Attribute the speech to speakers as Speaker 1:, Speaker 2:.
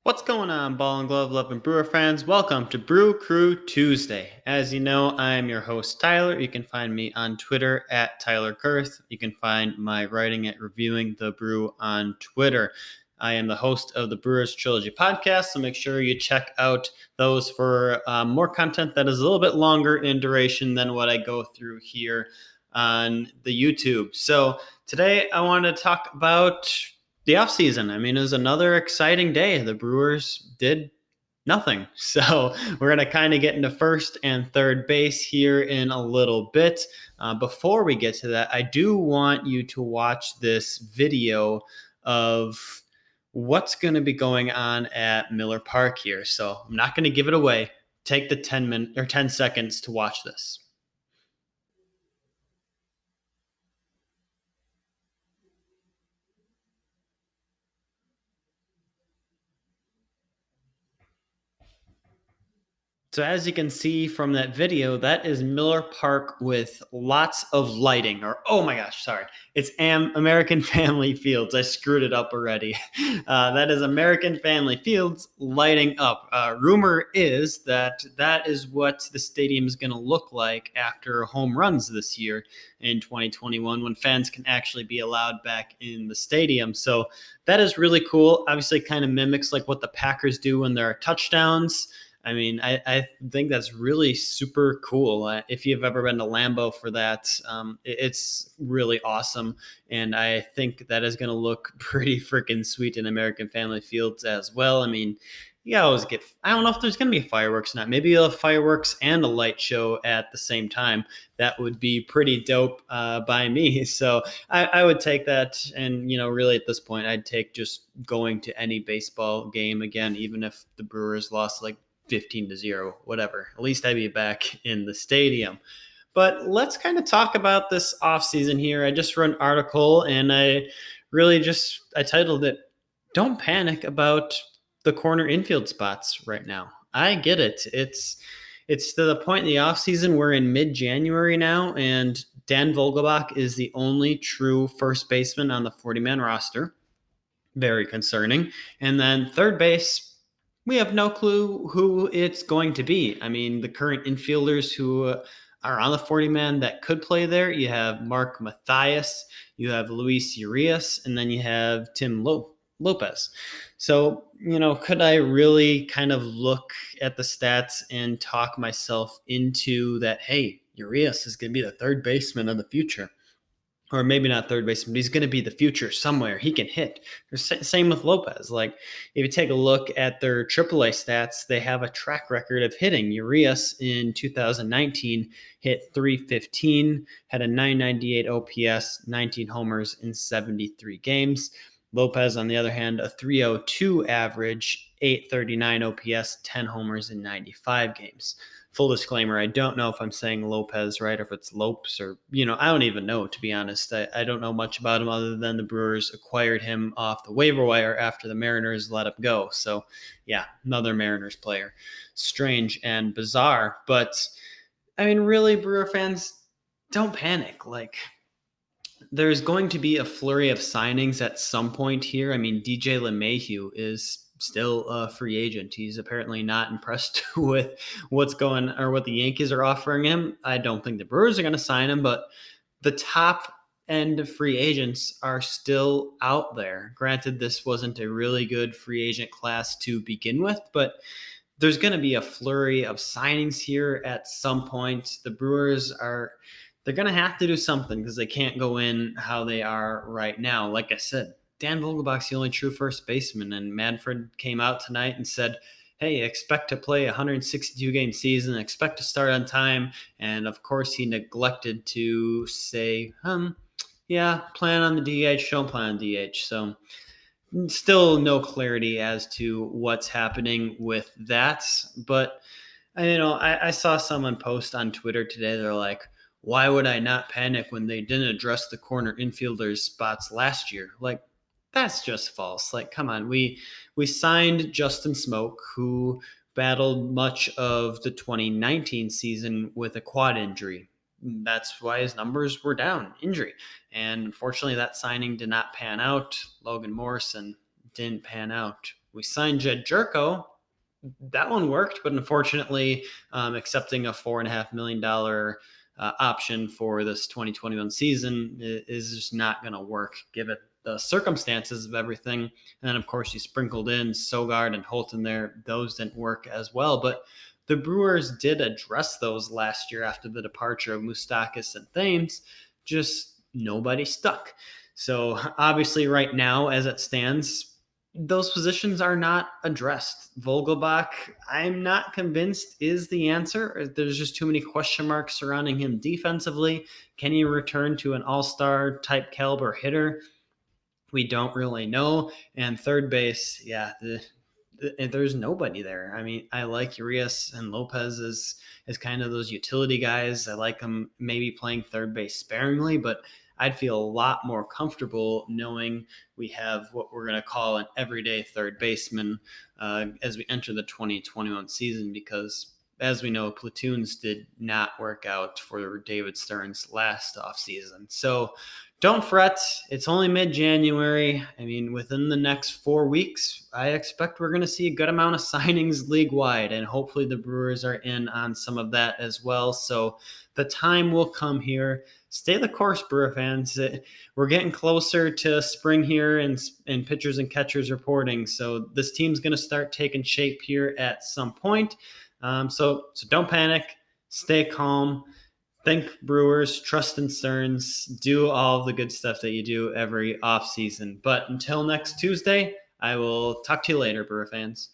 Speaker 1: What's going on, Ball and Glove loving Brewer fans? Welcome to Brew Crew Tuesday. As you know, I'm your host, Tyler. You can find me on Twitter at Tyler Kurth. You can find my writing at Reviewing the Brew on Twitter. I am the host of the Brewers Trilogy podcast, so make sure you check out those for more content that is a little bit longer in duration than what I go through here on the YouTube. So today I want to talk about the offseason. I mean, it was another exciting day. The Brewers did nothing. So we're going to kind of get into first and third base here in a little bit. Before we get to that, I do want you to watch this video of what's going to be going on at Miller Park here. So I'm not going to give it away. Take the 10 seconds to watch this. So as you can see from that video, that is Miller Park with lots of lighting. Or, oh my gosh, sorry. It's American Family Fields. I screwed it up already. That is American Family Fields lighting up. Rumor is that that is what the stadium is going to look like after home runs this year in 2021 when fans can actually be allowed back in the stadium. So that is really cool. Obviously, kind of mimics like what the Packers do when there are touchdowns. I mean, I think that's really super cool. If you've ever been to Lambeau for that, it's really awesome. And I think that is going to look pretty freaking sweet in American Family Fields as well. I mean, you always get, I don't know if there's going to be fireworks or not. Maybe you'll have fireworks and a light show at the same time. That would be pretty dope by me. So I would take that. And, really at this point, I'd take just going to any baseball game again, even if the Brewers lost like 15-0, whatever. At least I'd be back in the stadium. But let's kind of talk about this offseason here. I just wrote an article and I titled it, "Don't Panic About the Corner Infield Spots Right Now." I get it. It's to the point in the offseason. We're in mid-January now, and Dan Vogelbach is the only true first baseman on the 40-man roster. Very concerning. And then third base, we have no clue who it's going to be. I mean, the current infielders who are on the 40-man that could play there, you have Mark Mathias, you have Luis Urias, and then you have Tim Lopez. So, could I really kind of look at the stats and talk myself into that, hey, Urias is going to be the third baseman of the future? Or maybe not third baseman, but he's going to be the future somewhere. He can hit. Same with Lopez. Like, if you take a look at their AAA stats, they have a track record of hitting. Urias in 2019 hit 315, had a 998 OPS, 19 homers in 73 games. Lopez, on the other hand, a 302 average, 839 OPS, 10 homers in 95 games. Full disclaimer, I don't know if I'm saying Lopez right or if it's Lopes or, I don't even know, to be honest. I don't know much about him other than the Brewers acquired him off the waiver wire after the Mariners let him go. So, yeah, another Mariners player. Strange and bizarre. But, I mean, really, Brewer fans, don't panic. Like, there's going to be a flurry of signings at some point here. I mean, DJ LeMahieu is still a free agent. He's apparently not impressed with what's going or what the Yankees are offering him. I don't think the Brewers are going to sign him, but the top end free agents are still out there. Granted, this wasn't a really good free agent class to begin with, but there's going to be a flurry of signings here at some point. The Brewers they're going to have to do something because they can't go in how they are right now. Like I said, Dan Vogelbach's the only true first baseman, and Manfred came out tonight and said, hey, expect to play a 162-game season, expect to start on time. And, of course, he neglected to say, yeah, plan on the DH, don't plan on DH. So still no clarity as to what's happening with that. But, I saw someone post on Twitter today. They're like, why would I not panic when they didn't address the corner infielders spots last year? Like, that's just false. Like, come on. We signed Justin Smoke, who battled much of the 2019 season with a quad injury. That's why his numbers were down, injury. And unfortunately, that signing did not pan out. Logan Morrison didn't pan out. we signed Jed Jerko. That one worked, but unfortunately, accepting a $4.5 million option for this 2021 season is just not going to work given the circumstances of everything. And then, of course, you sprinkled in Sogard and Holton there. Those didn't work as well. But the Brewers did address those last year after the departure of Moustakas and Thames. Just nobody stuck. So obviously, right now, as it stands, those positions are not addressed. Vogelbach, I'm not convinced is the answer. There's just too many question marks surrounding him defensively. Can he return to an all-star type caliber hitter? We don't really know. And third base, yeah, there's nobody there. I mean, I like Urias and Lopez as kind of those utility guys. I like them maybe playing third base sparingly, but I'd feel a lot more comfortable knowing we have what we're going to call an everyday third baseman as we enter the 2021 season, because as we know, platoons did not work out for David Stearns last offseason. So don't fret. It's only mid-January. I mean, within the next 4 weeks, I expect we're going to see a good amount of signings league-wide, and hopefully the Brewers are in on some of that as well. So the time will come here. Stay the course, Brewer fans. We're getting closer to spring here and pitchers and catchers reporting. So this team's going to start taking shape here at some point. So don't panic. Stay calm. Think Brewers, trust in Stearns, do all the good stuff that you do every offseason. But until next Tuesday, I will talk to you later, Brewer fans.